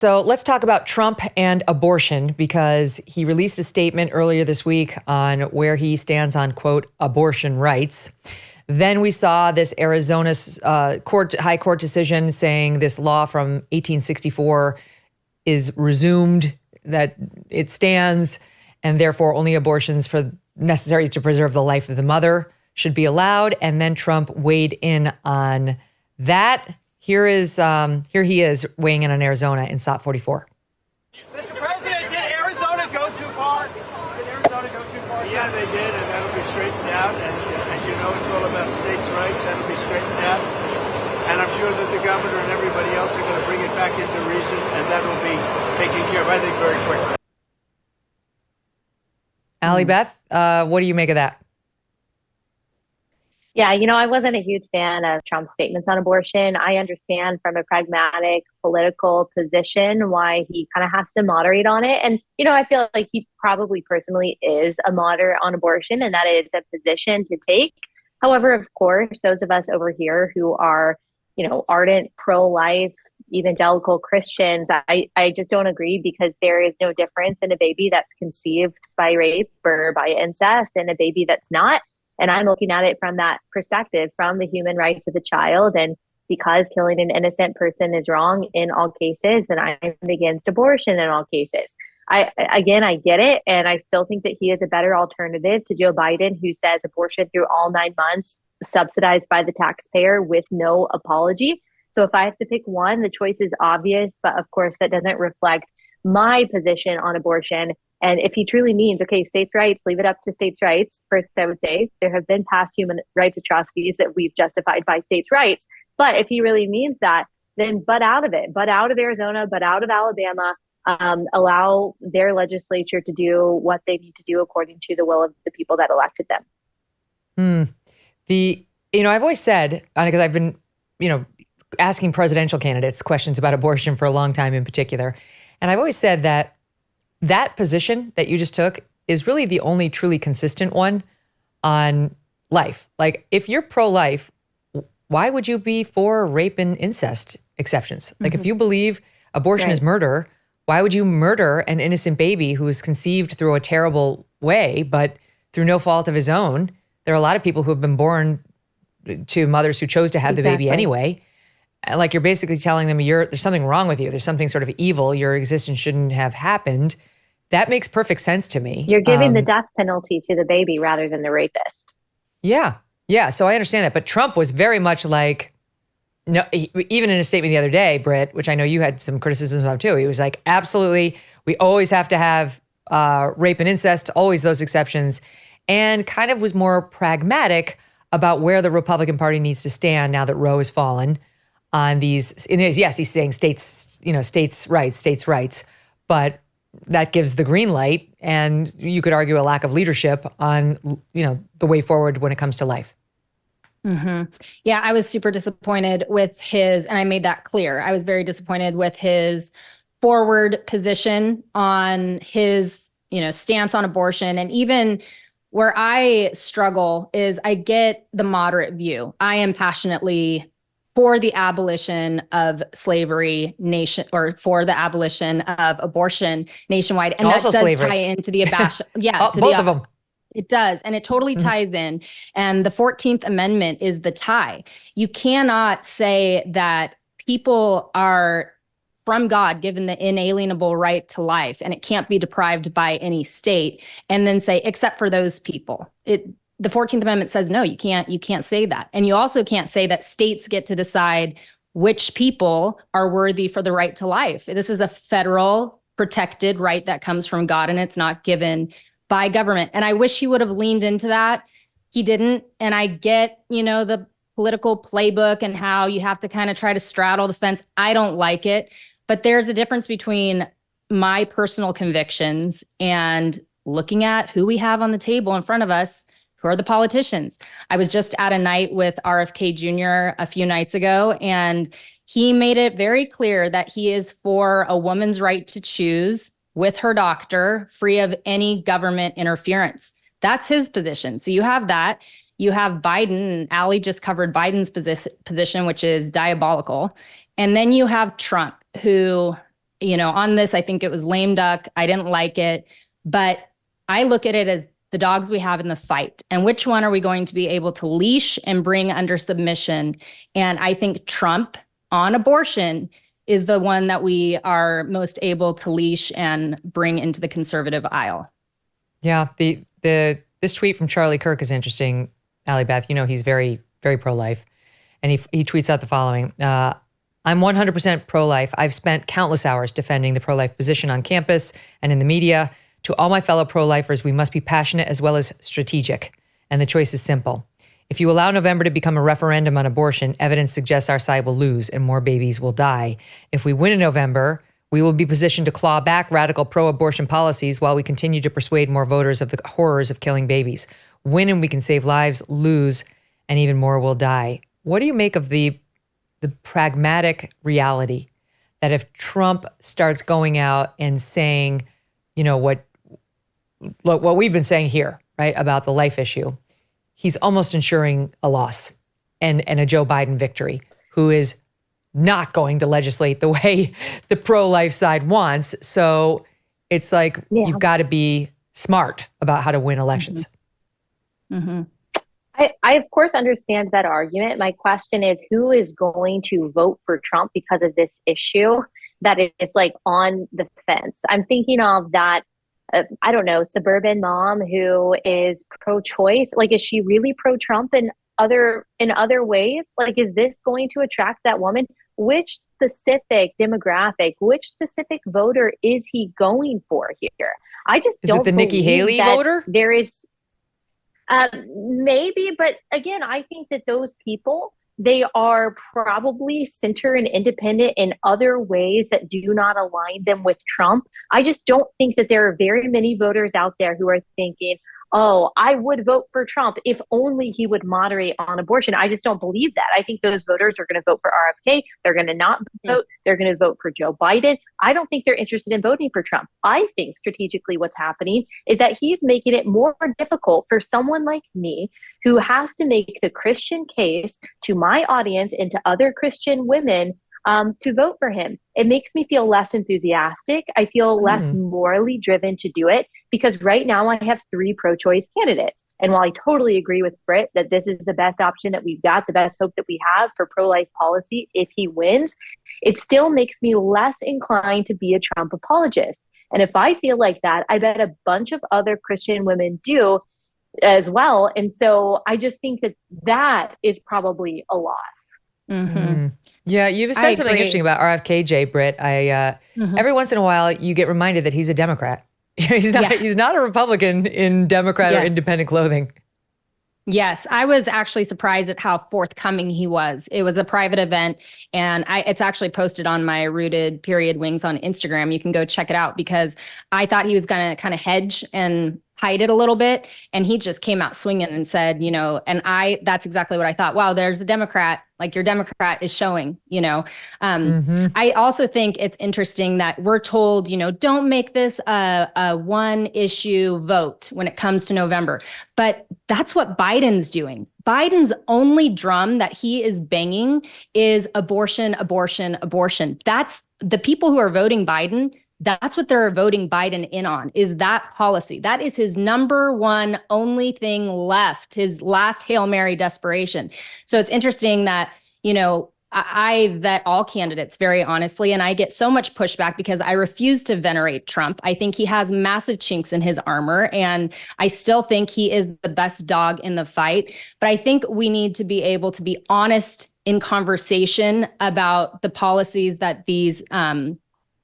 So let's talk about Trump and abortion, because he released a statement earlier this week on where he stands on, quote, abortion rights. Then we saw this Arizona's high court decision saying this law from 1864 is resumed, that it stands, and therefore only abortions necessary to preserve the life of the mother should be allowed. And then Trump weighed in on that. Here he is weighing in on Arizona in SOT 44. Mr. President, did Arizona go too far? Yeah, they did, and that'll be straightened out. And as you know, it's all about states' rights. That'll be straightened out. And I'm sure that the governor and everybody else are going to bring it back into reason, and that will be taken care of, I think, very quickly. Allie Beth, what do you make of that? Yeah, I wasn't a huge fan of Trump's statements on abortion. I understand from a pragmatic political position why he kind of has to moderate on it. And, I feel like he probably personally is a moderate on abortion, and that is a position to take. However, of course, those of us over here who are, ardent pro-life evangelical Christians, I just don't agree, because there is no difference in a baby that's conceived by rape or by incest and a baby that's not. And I'm looking at it from that perspective, from the human rights of the child. And because killing an innocent person is wrong in all cases, then I'm against abortion in all cases. I get it. And I still think that he is a better alternative to Joe Biden, who says abortion through all 9 months, subsidized by the taxpayer with no apology. So if I have to pick one, the choice is obvious. But of course, that doesn't reflect my position on abortion. And if he truly means, okay, states' rights, leave it up to states' rights. First, I would say there have been past human rights atrocities that we've justified by states' rights. But if he really means that, then butt out of it, butt out of Arizona, butt out of Alabama, allow their legislature to do what they need to do according to the will of the people that elected them. I've always said, because I've been, asking presidential candidates questions about abortion for a long time in particular. And I've always said that position that you just took is really the only truly consistent one on life. Like, if you're pro-life, why would you be for rape and incest exceptions? Like, if you believe abortion is murder, why would you murder an innocent baby who was conceived through a terrible way, but through no fault of his own? There are a lot of people who have been born to mothers who chose to have the baby anyway. Like, you're basically telling them there's something wrong with you. There's something sort of evil. Your existence shouldn't have happened. That makes perfect sense to me. You're giving the death penalty to the baby rather than the rapist. Yeah. Yeah. So I understand that. But Trump was very much like, no, even in a statement the other day, Britt, which I know you had some criticisms of too. He was like, absolutely, we always have to have rape and incest, always those exceptions, and kind of was more pragmatic about where the Republican Party needs to stand now that Roe has fallen on these. Yes, he's saying states rights, but that gives the green light, and you could argue a lack of leadership on, the way forward when it comes to life. Mm-hmm. Yeah, I was super disappointed with and I made that clear. I was very disappointed with his forward position on his, stance on abortion. And even where I struggle is I get the moderate view. I am passionately for the abolition of slavery for the abolition of abortion nationwide. And also that does slavery. tie into the abolition. Yeah, both of them. It does. And it totally ties in. And the 14th Amendment is the tie. You cannot say that people are from God given the inalienable right to life, and it can't be deprived by any state, and then say, except for those people. The 14th Amendment says, no, you can't say that. And you also can't say that states get to decide which people are worthy for the right to life. This is a federal protected right that comes from God, and it's not given by government. And I wish he would have leaned into that. He didn't. And I get, the political playbook and how you have to kind of try to straddle the fence. I don't like it. But there's a difference between my personal convictions and looking at who we have on the table in front of us, who are the politicians. I was just at a night with RFK Jr. a few nights ago, and he made it very clear that he is for a woman's right to choose with her doctor, free of any government interference. That's his position. So you have that. You have Biden, and Allie just covered Biden's position, which is diabolical. And then you have Trump, who on this, I think it was lame duck. I didn't like it, but I look at it as the dogs we have in the fight and which one are we going to be able to leash and bring under submission. And I think Trump on abortion is the one that we are most able to leash and bring into the conservative aisle. Yeah. This tweet from Charlie Kirk is interesting, Allie Beth. He's very, very pro-life. And he tweets out the following. I'm 100% pro-life. I've spent countless hours defending the pro-life position on campus and in the media. To all my fellow pro-lifers, we must be passionate as well as strategic. And the choice is simple. If you allow November to become a referendum on abortion, evidence suggests our side will lose and more babies will die. If we win in November, we will be positioned to claw back radical pro-abortion policies while we continue to persuade more voters of the horrors of killing babies. Win and we can save lives, lose, and even more will die. What do you make of the pragmatic reality that if Trump starts going out and saying, what we've been saying here, right, about the life issue, he's almost ensuring a loss and a Joe Biden victory, who is not going to legislate the way the pro-life side wants. So it's like, you've got to be smart about how to win elections. Mm-hmm. I of course understand that argument. My question is, who is going to vote for Trump because of this issue that is like on the fence? I'm thinking of that, I don't know, suburban mom who is pro-choice. Like, is she really pro-Trump in other ways? Like, is this going to attract that woman? Which specific demographic, which specific voter is he going for here? I just don't. Is it the Nikki Haley voter? There is. Maybe, but again, I think that those people, they are probably center and independent in other ways that do not align them with Trump. I just don't think that there are very many voters out there who are thinking, oh, I would vote for Trump if only he would moderate on abortion. I just don't believe that. I think those voters are going to vote for RFK. They're going to not vote. They're going to vote for Joe Biden. I don't think they're interested in voting for Trump. I think strategically what's happening is that he's making it more difficult for someone like me who has to make the Christian case to my audience and to other Christian women to vote for him. It makes me feel less enthusiastic. I feel less morally driven to do it because right now I have 3 pro-choice candidates. And while I totally agree with Britt that this is the best option that we've got, the best hope that we have for pro-life policy if he wins, it still makes me less inclined to be a Trump apologist. And if I feel like that, I bet a bunch of other Christian women do as well. And so I just think that is probably a loss. Mm-hmm. Yeah, you've said something interesting about RFK, Britt. Every once in a while, you get reminded that he's a Democrat. He's not a Republican in Democrat or independent clothing. Yes, I was actually surprised at how forthcoming he was. It was a private event, and it's actually posted on my Rooted Period Wings on Instagram. You can go check it out because I thought he was going to kind of hedge and hide it a little bit. And he just came out swinging and said, that's exactly what I thought. Wow, there's a Democrat, like your Democrat is showing, I also think it's interesting that we're told, don't make this a one issue vote when it comes to November. But that's what Biden's doing. Biden's only drum that he is banging is abortion, abortion, abortion. That's the people who are voting Biden. That's what they're voting Biden in on, is that policy. That is his number one only thing left, his last Hail Mary desperation. So it's interesting that, I vet all candidates very honestly, and I get so much pushback because I refuse to venerate Trump. I think he has massive chinks in his armor, and I still think he is the best dog in the fight. But I think we need to be able to be honest in conversation about the policies that these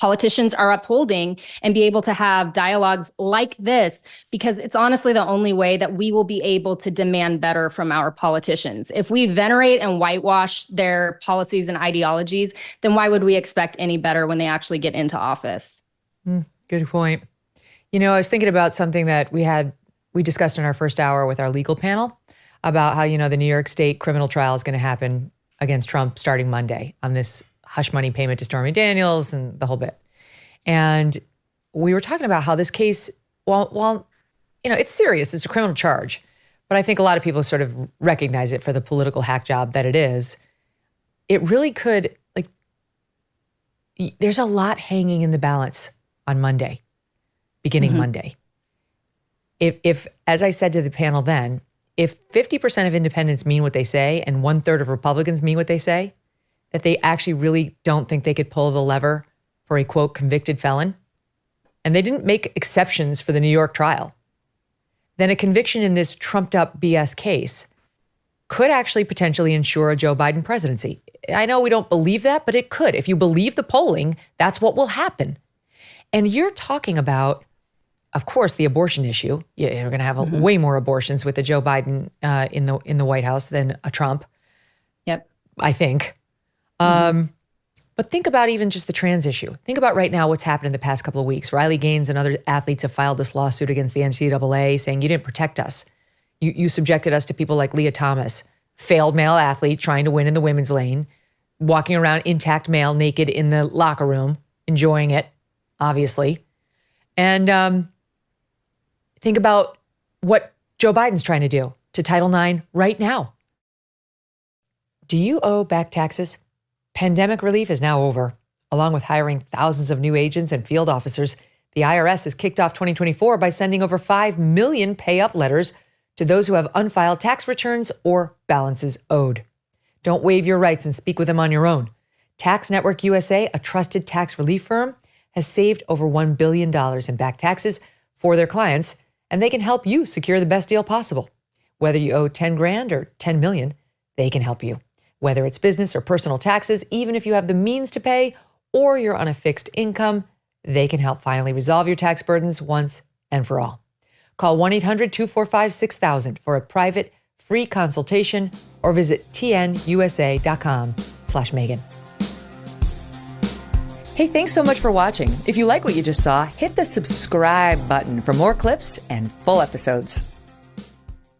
politicians are upholding and be able to have dialogues like this, because it's honestly the only way that we will be able to demand better from our politicians. If we venerate and whitewash their policies and ideologies, then why would we expect any better when they actually get into office? Good point. I was thinking about something that we discussed in our first hour with our legal panel about how, the New York State criminal trial is going to happen against Trump starting Monday on this hush money payment to Stormy Daniels and the whole bit. And we were talking about how this case, while it's serious, it's a criminal charge, but I think a lot of people sort of recognize it for the political hack job that it is. It really could, there's a lot hanging in the balance on Monday, beginning Monday. If, as I said to the panel then, if 50% of independents mean what they say and 1/3 of Republicans mean what they say, that they actually really don't think they could pull the lever for a, quote, convicted felon, and they didn't make exceptions for the New York trial, then a conviction in this trumped up BS case could actually potentially ensure a Joe Biden presidency. I know we don't believe that, but it could. If you believe the polling, that's what will happen. And you're talking about, of course, the abortion issue. Yeah, we're going to have way more abortions with a Joe Biden in the White House than a Trump. Yep. I think. But think about even just the trans issue. Think about right now what's happened in the past couple of weeks. Riley Gaines and other athletes have filed this lawsuit against the NCAA saying you didn't protect us. You subjected us to people like Leah Thomas, failed male athlete trying to win in the women's lane, walking around intact male naked in the locker room, enjoying it, obviously. And think about what Joe Biden's trying to do to Title IX right now. Do you owe back taxes? Pandemic relief is now over. Along with hiring thousands of new agents and field officers, the IRS has kicked off 2024 by sending over 5 million pay-up letters to those who have unfiled tax returns or balances owed. Don't waive your rights and speak with them on your own. Tax Network USA, a trusted tax relief firm, has saved over $1 billion in back taxes for their clients, and they can help you secure the best deal possible. Whether you owe 10 grand or 10 million, they can help you. Whether it's business or personal taxes, even if you have the means to pay or you're on a fixed income, they can help finally resolve your tax burdens once and for all. Call 1-800-245-6000 for a private, free consultation or visit tnusa.com/Megyn. Hey, thanks so much for watching. If you like what you just saw, hit the subscribe button for more clips and full episodes.